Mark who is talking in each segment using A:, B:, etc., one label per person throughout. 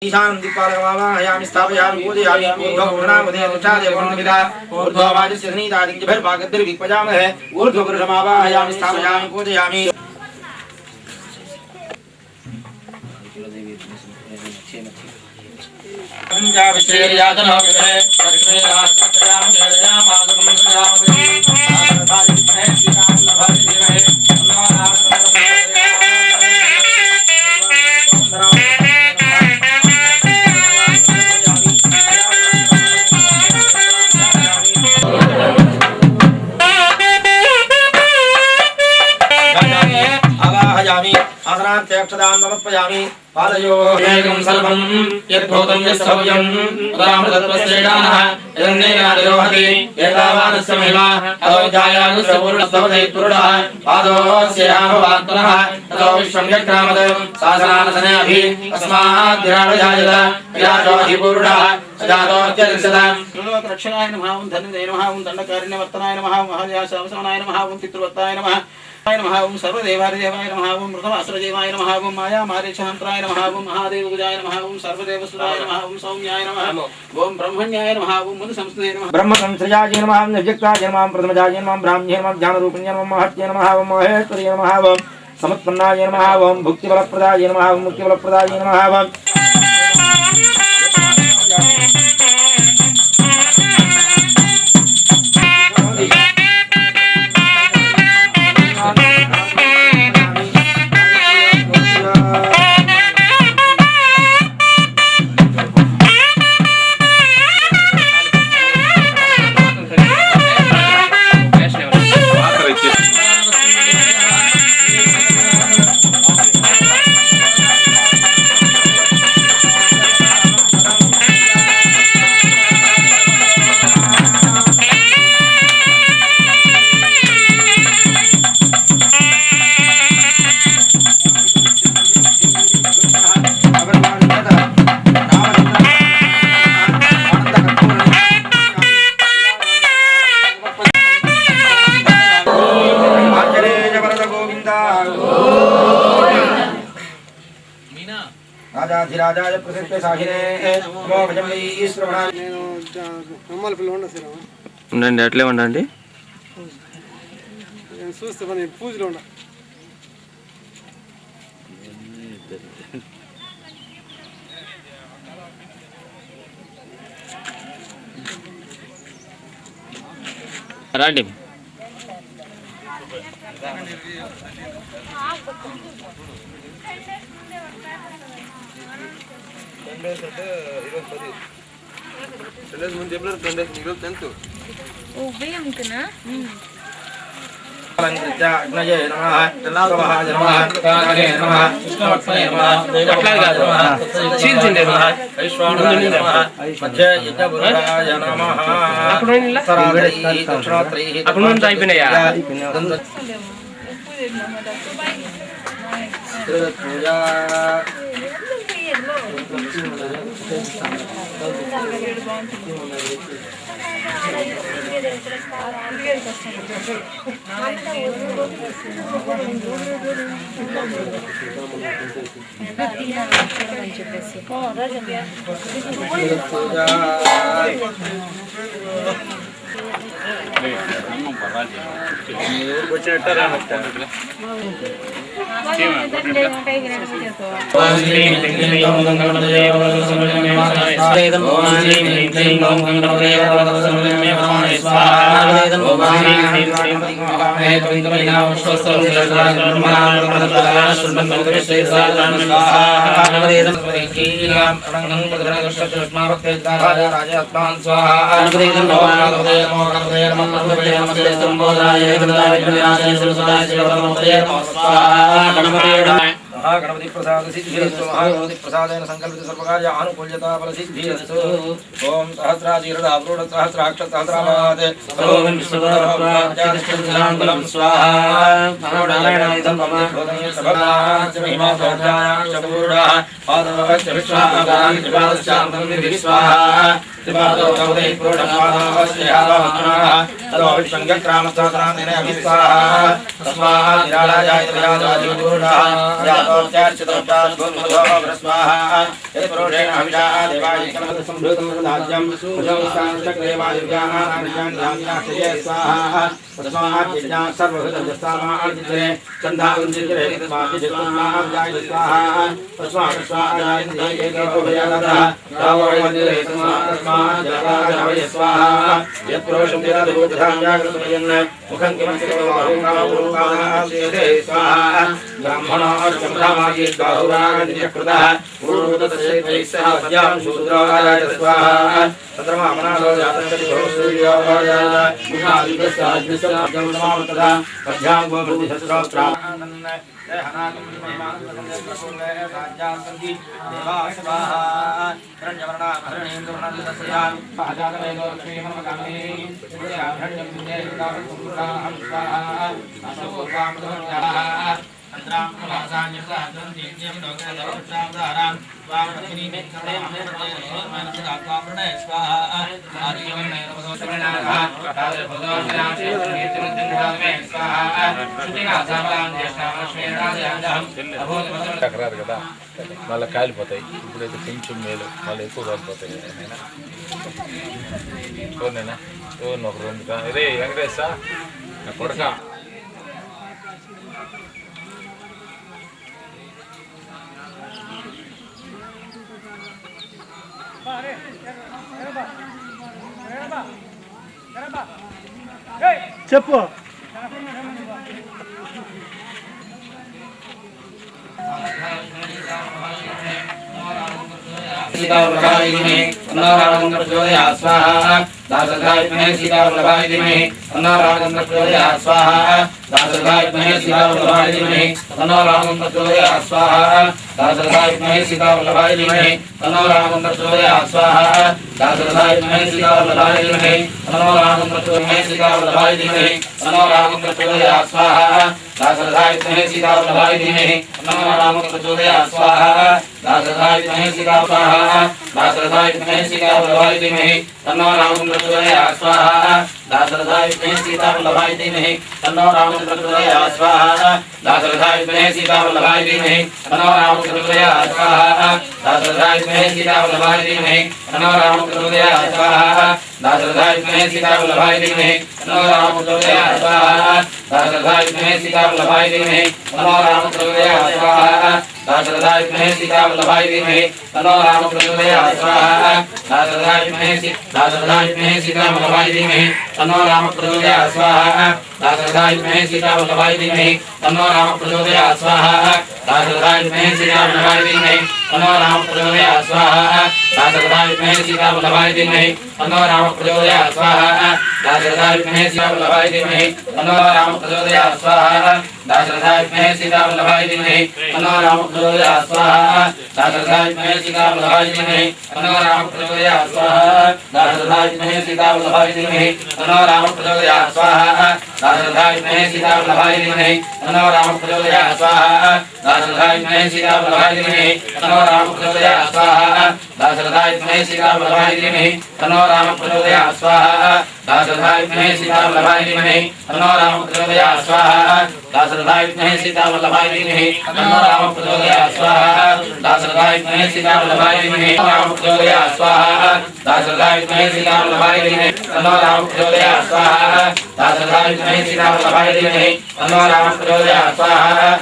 A: ईशान दीपालकवाहयामि स्थापयामि पूजयामि ऊर्ध्वपूर्णामुदे अनुचादेवन्नमिदा ऊर्ध्ववाजस्य स्नीतादित्यभिर्भागद्भिर्विपजामहे ऊर्ध्वपुरुषमावाहयामि स्थापयामि पूजयामि आदरांत्यक्षदानमर्पयामि पादयोः एकं सर्वं यद्भूतं यत्सव्यं रामतत्त्वस्यैकानः यदन्नेनादिरोहति एतावानस्य महिमा अदोजायानुस्य पूर्णस्तवते पुरुषः पादोऽस्याभवात्मनः ततो विश्वं यक्रामत् शासनानसने अभि अस्मात् विराडजायत विराजोऽधिपूरुषः सजातोऽत्यर्षत रक्षणाय नमः ओं धन्यदे नमः ओं दण्डकारिण्यवर्तनाय नमः ओं महाजयासवसनाय नमः ओं पितृवत्ताय नमः नमः ओं सर्वदेवादिदेवाय नमः ओं मृतवासुरदेवाय नमः ओं माया मारीचहंत्राय नमः ओं महादेवपूजाय नमः ओं सर्वदेवसुराय नमः ओं सौम्याय नमः ओं ब्रह्मण्याय नमः ओं मुनिसंस्तुते नमः ब्रह्मसंश्रयाय नमः निर्जक्ताय नमः प्रथमजाय नमः ब्राह्म्ये नमः ज्ञानरूपिण्ये नमः महत्ये नमः ओं महेश्वर्ये नमः ओं समुत्पन्नाय नमः ओं भुक्तिबलप्रदाय नमः ओं मुक्तिबलप्रदाय नमः ओं రాజాధిరాజాయ ప్రసిద్ధ సాహినే నమో భజమై శ్రవణాయ నేను అమ్మల పిల్ల ఉండసరా ఉండండి అట్లే ఉండండి నేను చూస్తే మన పూజలో ఉండ రండి ముందు ఎప్పుడు 10th ఉపయోగించునా అగ్నయే నమః తలావహాయ నమః కాగే నమః కృష్ణవత్సనే నమః అట్లాగే నమః చీల్చిండే నమః ఐశ్వర్యాయ నమః మధ్య యజ్ఞపురుషాయ నమః అప్పుడేనిల్ల సరాగడి దక్షిణాత్రై అప్పుడు అయిపోయినాయా పూజా गणपति प्रसाद सिद्धिरस्तु महागणपति प्रसादेन संकल्पित सर्वकार्य अनुकूल्यता बल सिद्धिरस्तु ओम सहस्राजीर्णावृढ सहस्राक्ष सहस्राबाद ओम विश्वदात्माचादिष्टं स्वाहा नमो नारायणाय तन्मम सबदाच महिमा सर्वजाय चपूर्णा पादवच विश्वादान कृपादशान्तं विश्वाहा त्रिपादो नवदे पूर्णपादावस्यावहनः ततो विश्वंगक्रामस्तात्रानेन अभिस्वाहा तस्मात् निरालायाय त्रियादादिपूर्णः तोत्यार्चितोत्याद्भुतमधो स्वाहा यत्पुरुषेण हविषा देवाय संभृतं राज्यं चक्रदेवादिव्याः आर्यान्याश्चर्ये स्वाहा तस्मात् यज्ञा सर्वहृदयस्तामादित्ये चन्दावञ्चित्रे तस्मात् स्वाहा तस्मात् स्वाहा रावणमन्दिरे तस्मात् जलाय स्वाहा यत्पुरुषं जलदूधां जागृतमयन् मुखं किमस्ति स्वाहा ब्राह्मणोर्चन्द्रमागीर्बाहुरागतिचकृतः पूर्वतस्य सह पद्यां शूद्राय स्वाहा तत्रमामनादो जातकरिभो सूर्योदय मुखादिभ्यस्ताज्ञस्ताज्ञमनमावतदा पद्यां गोभूतिसहस्राप्राणन् हनाकं महिमानन्दपूर्वे राज्यासन्ति देवाः स्वाहा हिरण्यवर्णाभरणेन्द्रवर्णन्दस्यां पाजातमेनो लक्ष्मीमकामिनी हिरण्यं विजयकामसुराहं स्वाहा अशोकामधोन्याः अत्रांकुलासान्यसादन्तीन्यं लोकदवक्षावतारां स्वामलक्ष्मीमेकणे अमृतमयमानसदात्माप्रणय स्वाहा आर्यवन्नैरवदोषगणाः तादृभुदोषणाशेषमीर्तिमुद्दिन्धामे स्वाहा शुचिनाथामलां ज्येष्ठामश्मेराजयाजहं
B: ఎకరాలు కదా మళ్ళీ కాలిపోతాయి ఇప్పుడైతే కొంచెం మేలు మళ్ళీ ఎక్కువ కాలిపోతాయి నేనా చూడనేనా చూడండి ఒక రెండు ఇదే వెంకటేశా నా కొడక
C: చెప్పు
A: सीतावल्लभाय अन्नारागं प्रचोदयात् स्वाहा दासरथाय सीतावल्लभाय धीमहि अन्नारागं प्रचोदयात् स्वाहा दासरथाय सीतावल्लभाय धीमहि अन्नारागं प्रचोदयात् स्वाहा दासरथाय सीतावल्लभाय धीमहि अन्नारागं प्रचोदयात् स्वाहा दासरथाय सीतावल्लभाय धीमहि अन्नारागं प्रचोदयात् सीतावल्लभाय धीमहि अन्नारागं प्रचोदयात् स्वाहा दासरथाय सीतावल्लभाय धीमहि अन्नारागं प्रचोदयात् स्वाहा दासरथाय सीतावल्लभाय दासरथाय सीतावल्लभाय धीमहि अन्नारागं प्रचोदयात् स्वाहा दासरथाय सीतावल्लभाय धीमहि अन्नारागं प्रचोदयात् स्वाहा दासरथाय सीतावल्लभाय धीमहि अन्नारागं प्रचोदयात् स्वाहा दासरथाय सीतावल्लभाय धीमहि अन्नारागं प्रचोदयात् स्वाहा दासरथाय सीतावल्लभाय धीमहि अन्नारागं प्रचोदयात् स्वाहा दासरथाय सीतावल्लभाय धीमहि अन्नारागं प्रचोदयात् स्वाहा दासरथाय सीतावल्लभाय धीमहि अन्नारागं प्रचोदयात् स्वाहा दासरथाय सीतावल्लभाय धीमहि अन्नारागं प्रचोदयात् स्वाहा दासरथाय सीतावल्लभाय धीमहि अन्नारागं प्रचोदयात् स्वाहा दासरथाय सीतावल्लभाय धीमहि अन्नारागं प्रचोदयात् स्वाहा दासरथाय सीतावल्लभाय धीमहि अन्नारागं प्रचोदयात् स्वाहा दासरथाय सीतावल्लभाय धीमहि अन्नारागं प्रचोदयात् स्वाहा दासरथाय सीतावल्लभाय धीमहि अन्नारागं प्रचोदयात् स्वाहा दासरथाय सीतावल्लभाय धीमहि अन्नारागं प्रचोदयात् स्वाहा दासरथाय सीतावल्लभाय धीमहि अन्नारागं प्रचोदयात् स्वाहा दासरथाय सीतावल्लभाय धीमहि अन्नारागं प्रचोदयात् स्वाहा दासरथाय सीतावल्लभाय धीमहि अन्नारागं प्रचोदयात् स्वाहा दासरथाय सीतावल्लभाय धीमहि अन्नारागं प्रचोदयात् स्वाहा दासरथाय सीतावल्लभाय धीमहि अन्नारागं प्रचोदयात् स्वाहा दासरथाय सीतावल्लभाय धीमहि अन्नारागं प्रचोदयात् स्वाहा दासरथाय सीतावल्लभाय धीमहि अन्नारागं प्रचोदयात् स्वाहा दासरथाय सीतावल्लभाय धीमहि अन्नारागं प्रचोदयात् स्वाहा दासरथाय सीतावल्लभाय धीमहि अन्नारागं प्रचोदयात् स्वाहा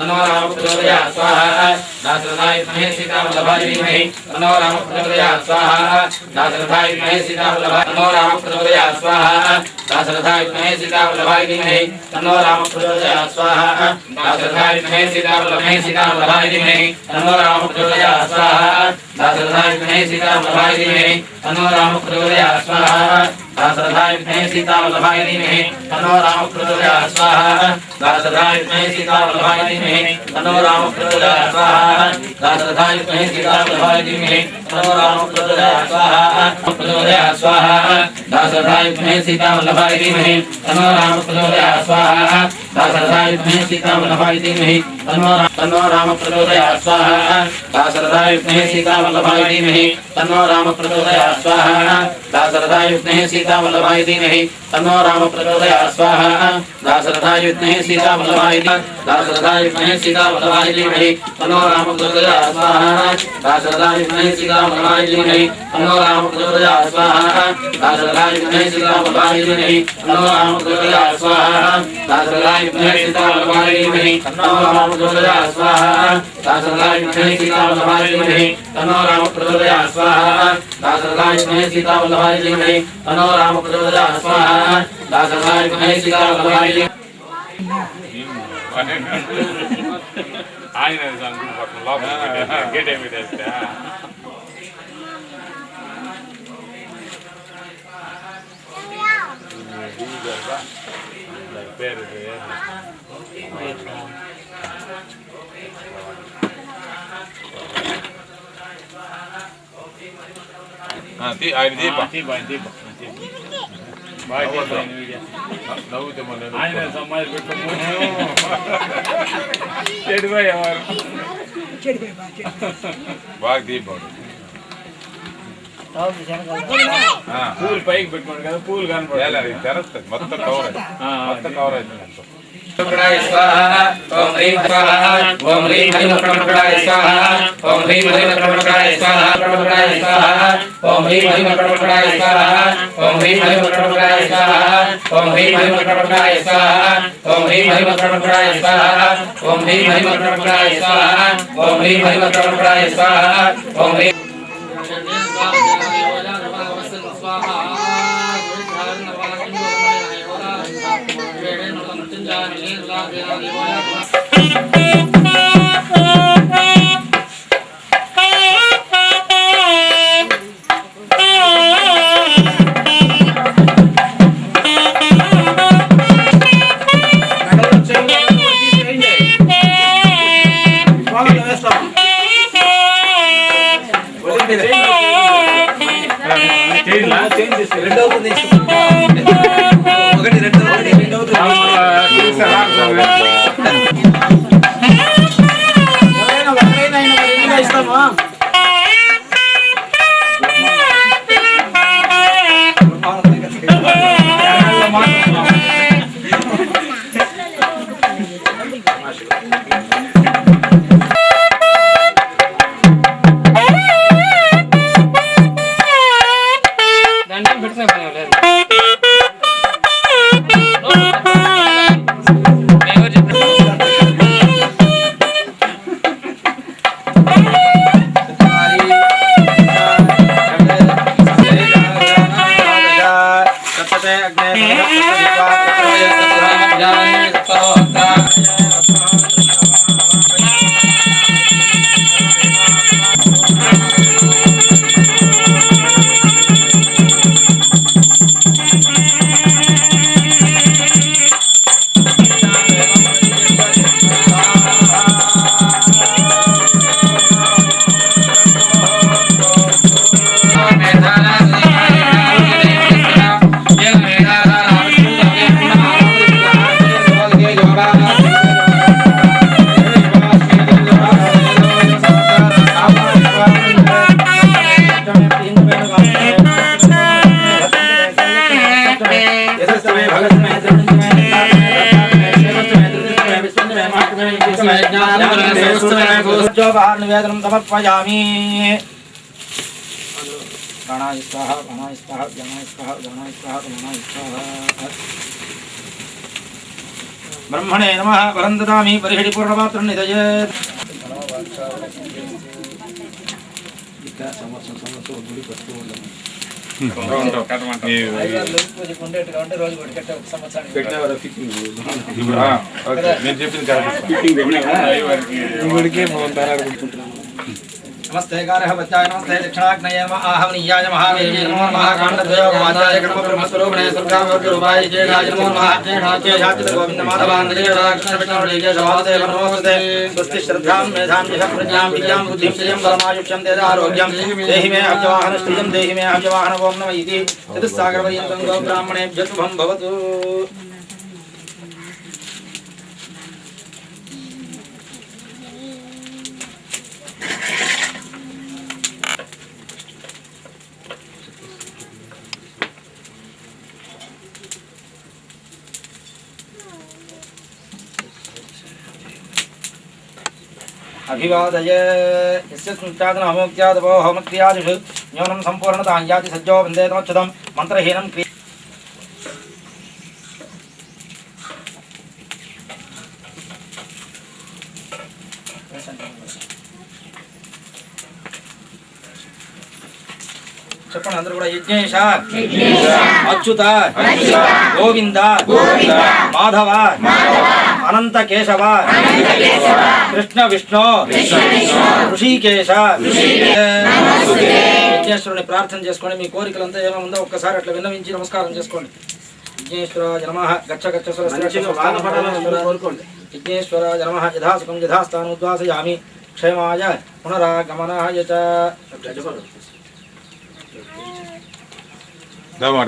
A: अन्नारागं प्रचोदयात् स्वाहा दासरथाय सीतावल्लभाय धीमहि अन्नारागं प्रचोदयात् स्वाहा दासरथाय सीतावल्लभाय अन्नारागं प्रचोदयात् स्वाहा दासरथाय सीतावल्लभाय धीमहि अन्नारागं प्रचोदयात् स्वाहा दासरथाय सीतावल्लभाय धीमहि अन्नारागं प्रचोदयात् स्वाहा दासरथाय सीतावल्लभाय धीमहि अन्नारागं प्रचोदयात् स्वाहा दासरथाय सीतावल्लभाय धीमहि अन्नारागं प्रचोदयात् स्वाहा दासरथाय सीतावल्लभाय धीमहि अन्नारागं प्रचोदयात् स्वाहा दासरथाय सीतावल्लभाय धीमहि अन्नारागं प्रचोदयात् स्वाहा प्रचोदयात् स्वाहा दासरथाय सीतावल्लभाय धीमहि अन्नारागं प्रचोदयात् स्वाहा दासरथाय सीतावल्लभाय धीमहि अन्नारागं प्रचोदयात् स्वाहा दासरथाय सीतावल्लभाय धीमहि अन्नारागं प्रचोदयात् स्वाहा दाशरथायुग्ने सीतावल्लभाय धीमहि तन्नो रामः प्रचोदयात् स्वाहा दाशरथायुग्ने सीतावल्लभाय दाशरथायुग्ने सीतावल्लभाय धीमहि तन्नो रामः प्रचोदयात् स्वाहा दाशरथायुग्ने सीतावल्लभाय धीमहि तन्नो रामः प्रचोदयात् स्वाहा दाशरथायुग्ने सीतावल्लभाय धीमहि तन्नो रामः प्रचोदयात् स्वाहा दाशरथायुग्ने सीतावल्लभाय धीमहि तन्नो रामः प्रचोदयात् स्वाहा दाशरथायुग्ने सीतावल्लभाय धीमहि तन्नो रामः प्रचोदयात् स्वाहा दाशरथायुग्ने सीतावल्लभाय धीमहि तन्नो रामः प्रचोदयात् स्वाहा दाशरथायुग्ने सीतावल्लभाय धीमहि
B: ఆయన పక్కన లోపల గేట్ ఏమి తెస్తే పేరు ఆయన దీప నవ్వుతే ఆయన సమాజ చెడిపోయేవారు బాగా దీపం పూలు పైకి పెట్టుకోండి కదా పూలు కనపడాలి తెరస్తుంది మొత్తం కవర్ మొత్తం కవర్ అవుతుంది
A: ओम ह्रीं स्वाहा ओम ह्रीं हरिं कर्मकटाय स्वाहा ओम ह्रीं हरिं कर्मकटाय स्वाहा कर्मकटाय स्वाहा ओम ह्रीं हरिं कर्मकटाय स्वाहा ओम ह्रीं हरिं कर्मकटाय स्वाहा ओम ह्रीं हरिं कर्मकटाय स्वाहा ओम ह्रीं हरिं कर्मकटाय स्वाहा ओम ह्रीं हरिं कर्मकटाय स्वाहा ओम ह्रीं हरिं कर्मकटाय स्वाहा ओम ह्रीं निवेदनं समर्पयामि। प्राणाय स्वाहा प्राणाय स्वाहा ज्ञानाय स्वाहा ज्ञानाय स्वाहा प्राणाय स्वाहा। ब्रह्मणे नमः वरं ददामि परिहरि पूर्णमात्रं निधयेत्। नमस्ते कारः बच्चाय नमस्ते दक्षिणाग्नये नमः आहवनीयाय महावीर्ये नमो नमः काण्डद्वयोगवाचाय कर्मब्रह्मस्वरूपिणे स्वर्गामरूपाय जयराज नमो नमः जयनाथ्ये जातित गोविन्दमाधवान्दले राधाकृष्णविष्णुदेशवासुदेव नमोऽस्ते स्वस्ति श्रद्धां मेधां यशः प्रज्ञां विद्यां बुद्धिं श्रियं बलमायुष्यं तेजारोग्यं देहि मे अब्जवाहनं श्रियं देहि मे अब्जवाहनं ओं नमः इति चतुस्सागरपर्यन्तं गोब्राह्मणेभ्यः शुभं भवतु।
C: अभिवादये यस्य स्मृत्यादन अमोक्त्यादवो होमक्रियादिषु न्यूनं सम्पूर्णतां याति सज्जो वन्दे तमच्युतं मन्त्रहीनं क्रिया చెప్పండి అందరూ కూడా యజ్ఞేశ అచ్యుత గోవింద మాధవ అనంత కేశవ కృష్ణ విష్ణు ఋషికేశ యజ్ఞేశ్వరుని ప్రార్థన చేసుకోండి. మీ కోరికలంతా ఏమేమి ఉందో ఒక్కసారి అట్లా విన్నవించి నమస్కారం చేసుకోండి. యజ్ఞేశ్వరాయ నమః గచ్చ గచ్చ యజ్ఞేశ్వరాయ నమః యథాసుఖం యథాస్థానం ఉద్వాసయామి క్షేమాయ పునరాగమనాయ చ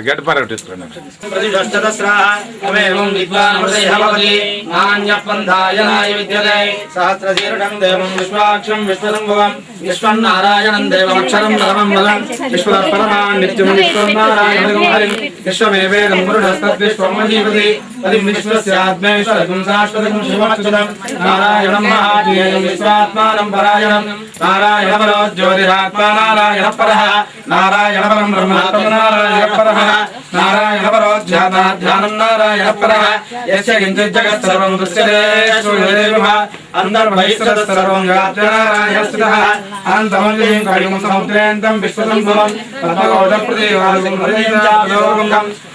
B: గడ్డ పరవటిస్తున్నాను
C: प्रतिष्ठदस्राहमेवं विद्वानमृतैहवति नान्यपन्थायनाय विद्यते सहस्रशीर्षं देवं विश्वाक्षं विश्वसम्भवं विश्वन्नारायणं देवमक्षरं परमं वदं विश्वपरमान् नित्यं विश्वन्नारायणं हरिं विश्वमेवेदं पुरुषस्तद्विश्वमजीवति तदिं विश्वस्यात्मेश्वरं शाश्वतं शिवमच्युतं नारायणं महाज्ञेयं विश्वात्मानं परायणं नारायणपरो ज्योतिरात्मा नारायणपरः नारायणपरं ब्रह्मात्मा नारायणपरः नारायणपरो ध्यानं नारायणपरः यस्य किञ्चित् जगत् सर्वं दृश्यते सूर्यदेवः अन्तर्बहिः सर्वं नारायणस्थितः अनन्तमल्लिं कलिं समुद्रेऽन्तं विश्वसम्भवं पद्मकोशप्रदेवासं हरिं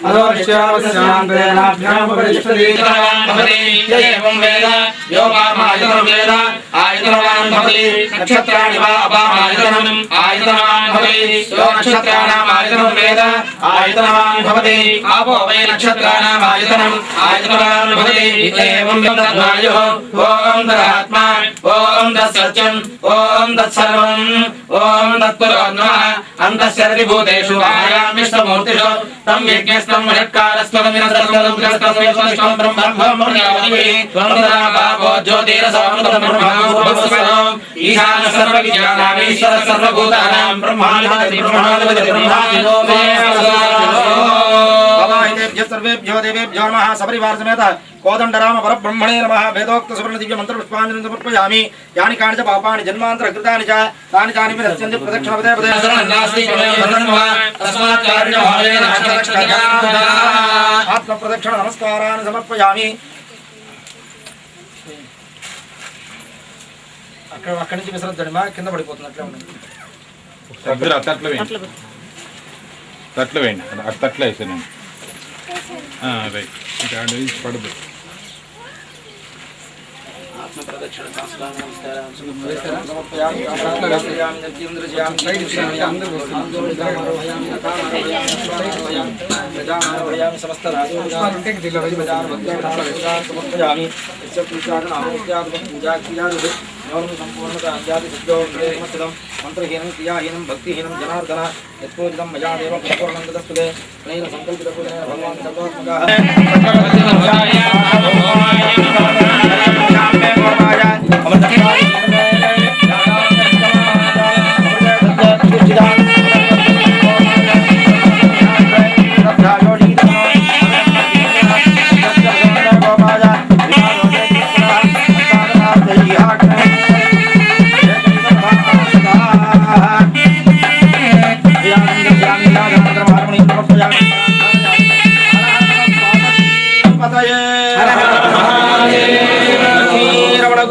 C: अधोरिष्यावस्यान्तरेणाभ्यामुपरिष्ठति एवं वेद यो वामायतनं वेद आयतनवान् भवति नक्षत्राणि वा अपामायतनम् आयतनवान् भवति यो नक्षत्राणाम् आयतनं वेद आयतनवान् भवति आपो वै नक्षत्राणाम् आयतनम् आयतनवान् भवति एवं तद्वायुः ॐ तदात्मा ॐ तत्सत्यम् ॐ तत्सर्वम् ॐ तत्पुरोन्नः अन्तःशरीरभूतेषु आयां विश्वमूर्तिषु तं यज्ञस्तं महत्कारस्त्वं विनस्तस्तं ब्रह्मो ज्योतिरसमृतं ब्रह्मोपस्वरम् ईशान सर्वविज्ञानामीश्वर सर्वभूतानां ब्रह्माधिपति ब्रह्माधिपति सर्वेभ्यो देवेभ्यो नमः सपरिवार समेत कोदंडराम परब्रह्मणे नमः वेदोक्त सुवर्ण दिव्य मंत्र पुष्पांजलिं समर्पयामि यानि कानि च पापानि जन्मांतर कृतानि च तानि तानि विनश्यन्ति प्रदक्षिण पदे पदे नास्ति तस्मात् कारणेन भावेन आत्म प्रदक्षिण नमस्कारान् समर्पयामि అక్కడి నుంచి విసరద్దండి మా కింద పడిపోతుంది అట్లా ఉంది
B: తట్లు వేయండి అది తట్లు వేసాను రైట్ ఇంకా పడదు
C: ఆత్మ ప్రదక్షిణ నమస్కారం సమస్త संपूर्णता अंजाति सिद्धो समस्तं मंत्रहीनं क्रियाहीनं भक्तिहीनं जनार्दन यत्पूजितं मया देव परिपूर्णं तदस्तुते नैव संकल्पितपूजने भगवान् सर्वात्मकः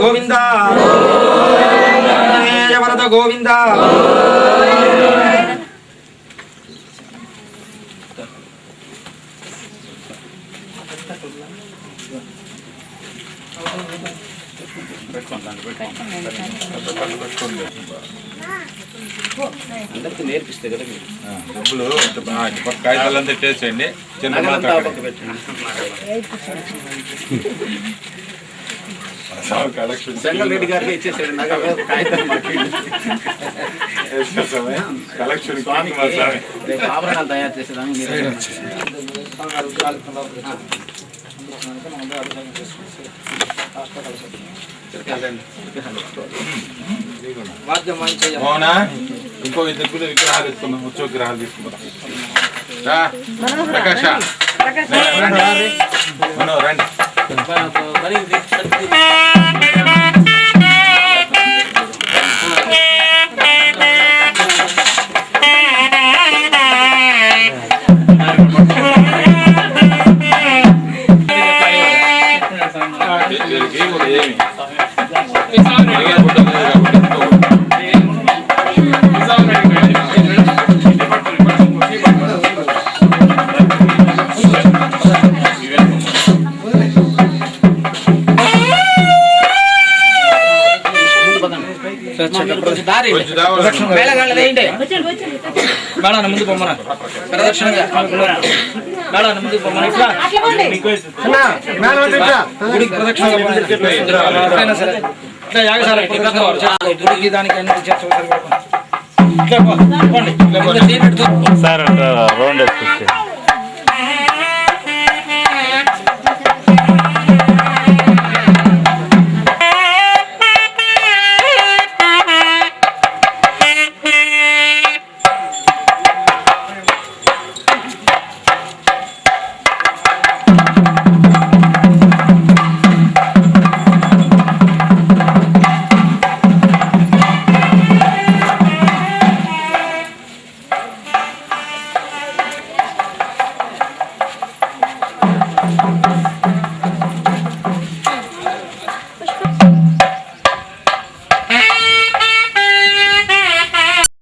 C: गोविंद वरद गोविंद అందరికి నేర్పిస్తే కదా
B: డబ్బులు కాగితాలంతా తెచ్చేయండి చిన్న
C: సంగల్ రెడ్డి గారికి ఇచ్చేసాడు
B: కలెక్షన్
C: ఆభరణాలు తయారు చేసేదాన్ని
B: అవునా ఇంకో ఇద్దరు విగ్రహాలు తీసుకున్నాం వచ్చే విగ్రహాలు తీసుకున్నాం ప్రకాశ రండి
C: దారి మేళగాళ్ళ వేయండి మేళాన్ని ముందు పొమ్మన ప్రదక్షిణగా మేళాన్ని ముందు పొమ్మన ఇట్లా గుడికి ప్రదక్షిణగా ఎప్పుడైనా సరే ఇట్లా యాగశాల గుడికి దానికి అన్ని చేర్చవలసి ఇట్లా పోండి
D: సార్ రౌండ్ వేసుకొచ్చి